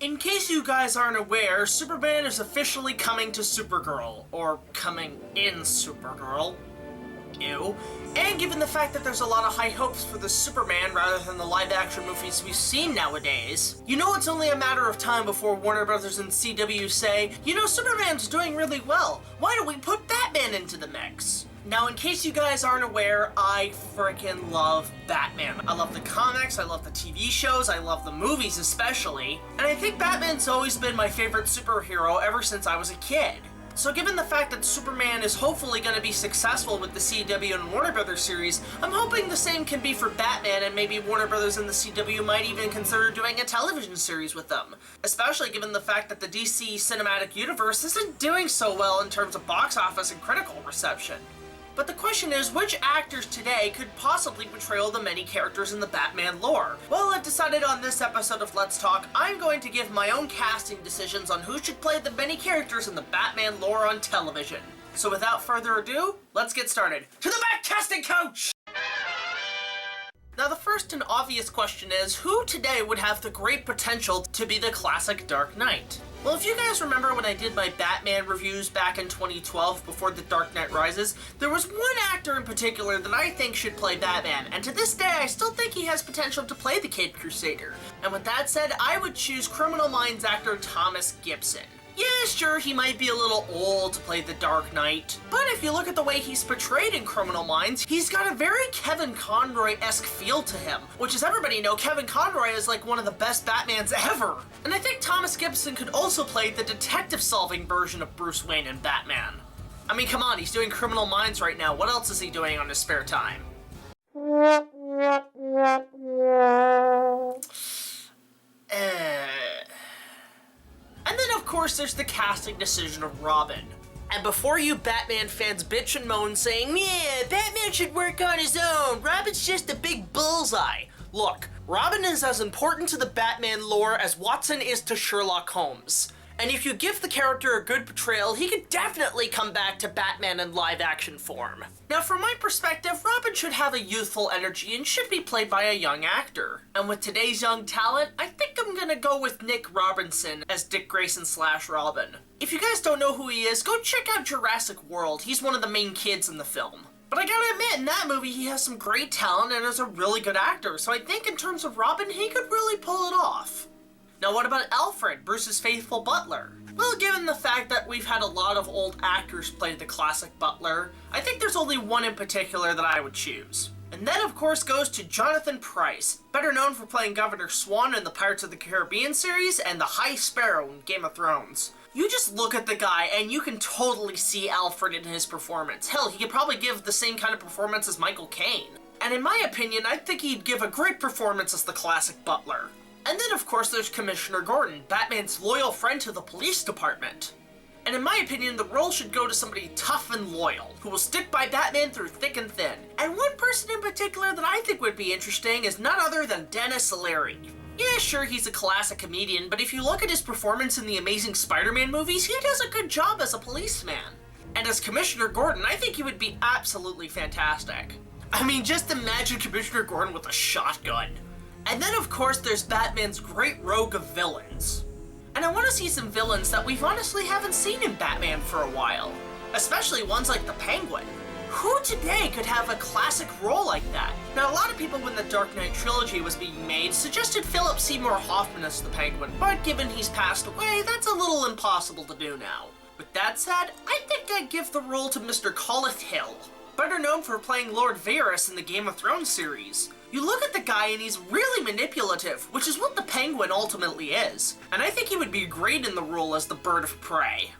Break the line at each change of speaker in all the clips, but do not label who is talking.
In case you guys aren't aware, Superman is officially coming to Supergirl, or coming in Supergirl. Ew. And given the fact that there's a lot of high hopes for the Superman rather than the live-action movies we've seen nowadays, you know it's only a matter of time before Warner Brothers and CW say, you know, Superman's doing really well, why don't we put Batman into the mix? Now, in case you guys aren't aware, I freaking love Batman. I love the comics, I love the TV shows, I love the movies especially, and I think Batman's always been my favorite superhero ever since I was a kid. So given the fact that Superman is hopefully going to be successful with the CW and Warner Brothers series, I'm hoping the same can be for Batman, and maybe Warner Brothers and the CW might even consider doing a television series with them. Especially given the fact that the DC Cinematic Universe isn't doing so well in terms of box office and critical reception. But the question is, which actors today could possibly portray all the many characters in the Batman lore? Well, I've decided on this episode of Let's Talk, I'm going to give my own casting decisions on who should play the many characters in the Batman lore on television. So without further ado, let's get started. To the back casting coach! Now the first and obvious question is, who today would have the great potential to be the classic Dark Knight? Well, if you guys remember when I did my Batman reviews back in 2012 before The Dark Knight Rises, there was one actor in particular that I think should play Batman, and to this day I still think he has potential to play the Caped Crusader. And with that said, I would choose Criminal Minds actor Thomas Gibson. Yeah, sure, he might be a little old to play the Dark Knight, but if you look at the way he's portrayed in Criminal Minds, he's got a very Kevin Conroy-esque feel to him, which as everybody know, Kevin Conroy is like one of the best Batmans ever. And I think Thomas Gibson could also play the detective-solving version of Bruce Wayne in Batman. I mean, come on, he's doing Criminal Minds right now, what else is he doing on his spare time? And then, of course, there's the casting decision of Robin. And before you Batman fans bitch and moan saying, yeah, Batman should work on his own, Robin's just a big bullseye. Look, Robin is as important to the Batman lore as Watson is to Sherlock Holmes. And if you give the character a good portrayal, he could definitely come back to Batman in live-action form. Now, from my perspective, Robin should have a youthful energy and should be played by a young actor. And with today's young talent, I think I'm gonna go with Nick Robinson as Dick Grayson / Robin. If you guys don't know who he is, go check out Jurassic World. He's one of the main kids in the film. But I gotta admit, in that movie, he has some great talent and is a really good actor, so I think in terms of Robin, he could really pull it off. Now what about Alfred, Bruce's faithful butler? Well, given the fact that we've had a lot of old actors play the classic butler, I think there's only one in particular that I would choose. And that of course goes to Jonathan Pryce, better known for playing Governor Swan in the Pirates of the Caribbean series and the High Sparrow in Game of Thrones. You just look at the guy and you can totally see Alfred in his performance. Hell, he could probably give the same kind of performance as Michael Caine. And in my opinion, I think he'd give a great performance as the classic butler. And then of course there's Commissioner Gordon, Batman's loyal friend to the police department. And in my opinion, the role should go to somebody tough and loyal, who will stick by Batman through thick and thin. And one person in particular that I think would be interesting is none other than Dennis Leary. Yeah, sure, he's a classic comedian, but if you look at his performance in the Amazing Spider-Man movies, he does a good job as a policeman. And as Commissioner Gordon, I think he would be absolutely fantastic. I mean, just imagine Commissioner Gordon with a shotgun. And then of course there's Batman's great rogue of villains. And I want to see some villains that we've honestly haven't seen in Batman for a while. Especially ones like the Penguin. Who today could have a classic role like that? Now a lot of people when the Dark Knight trilogy was being made suggested Philip Seymour Hoffman as the Penguin, but given he's passed away, that's a little impossible to do now. With that said, I think I'd give the role to Mr. Coleth Hill, better known for playing Lord Varys in the Game of Thrones series. You look at the guy and he's really manipulative, which is what the Penguin ultimately is. And I think he would be great in the role as the Bird of Prey.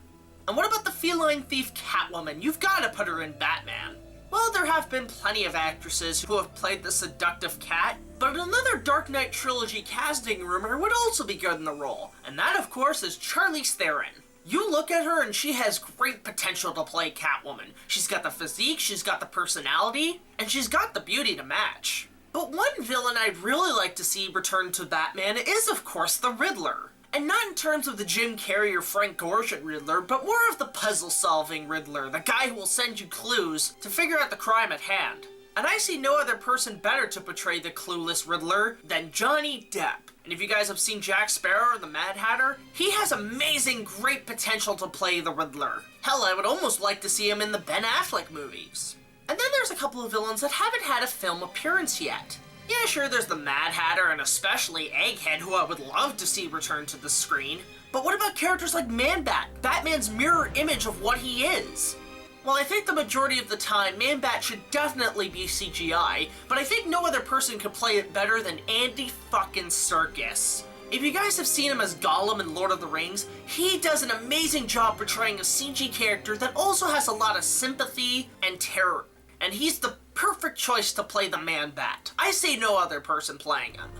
And what about the feline thief Catwoman? You've gotta put her in Batman. Well, there have been plenty of actresses who have played the seductive cat, but another Dark Knight trilogy casting rumor would also be good in the role. And that, of course, is Charlize Theron. You look at her and she has great potential to play Catwoman. She's got the physique, she's got the personality, and she's got the beauty to match. But one villain I'd really like to see return to Batman is, of course, the Riddler. And not in terms of the Jim Carrey or Frank Gorshin Riddler, but more of the puzzle-solving Riddler, the guy who will send you clues to figure out the crime at hand. And I see no other person better to portray the clueless Riddler than Johnny Depp. And if you guys have seen Jack Sparrow or the Mad Hatter, he has amazing, great potential to play the Riddler. Hell, I would almost like to see him in the Ben Affleck movies. And then there's a couple of villains that haven't had a film appearance yet. Yeah, sure, there's the Mad Hatter and especially Egghead, who I would love to see return to the screen. But what about characters like Man-Bat, Batman's mirror image of what he is? Well, I think the majority of the time, Man-Bat should definitely be CGI, but I think no other person could play it better than Andy fucking Serkis. If you guys have seen him as Gollum in Lord of the Rings, he does an amazing job portraying a CG character that also has a lot of sympathy and terror. And he's the perfect choice to play the Man-Bat. I see no other person playing him.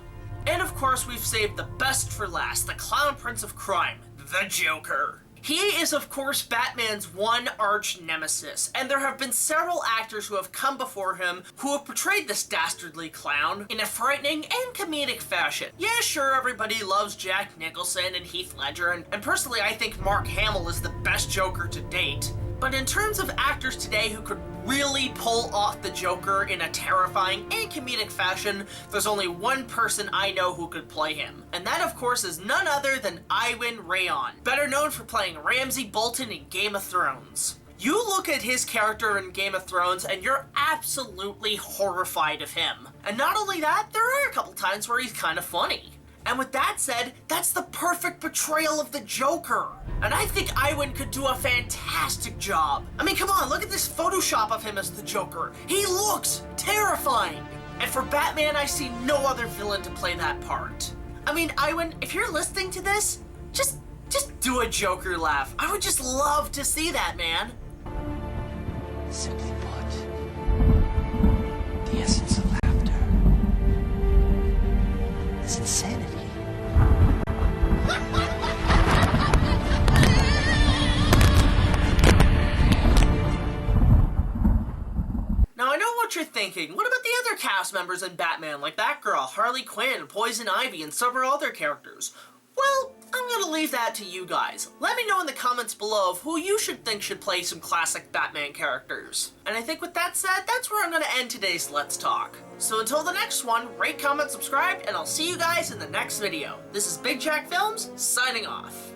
And of course, we've saved the best for last, the Clown Prince of Crime, the Joker. He is, of course, Batman's one arch nemesis, and there have been several actors who have come before him who have portrayed this dastardly clown in a frightening and comedic fashion. Yeah, sure, everybody loves Jack Nicholson and Heath Ledger, and personally I think Mark Hamill is the best Joker to date. But in terms of actors today who could really pull off the Joker in a terrifying and comedic fashion, there's only one person I know who could play him. And that, of course, is none other than Iwan Rheon, better known for playing Ramsey Bolton in Game of Thrones. You look at his character in Game of Thrones and you're absolutely horrified of him. And not only that, there are a couple times where he's kind of funny. And with that said, that's the perfect portrayal of the Joker. And I think Iwan could do a fantastic job. I mean, come on, look at this Photoshop of him as the Joker. He looks terrifying. And for Batman, I see no other villain to play that part. I mean, Iwan, if you're listening to this, just do a Joker laugh. I would just love to see that, man.
Simply put, the essence of laughter is insanity.
Now, I know what you're thinking. What about the other cast members in Batman, like Batgirl, Harley Quinn, Poison Ivy, and several other characters? Well, I'm gonna leave that to you guys. Let me know in the comments below of who you should think should play some classic Batman characters. And I think with that said, that's where I'm gonna end today's Let's Talk. So until the next one, rate, comment, subscribe, and I'll see you guys in the next video. This is BigJackFilms, signing off.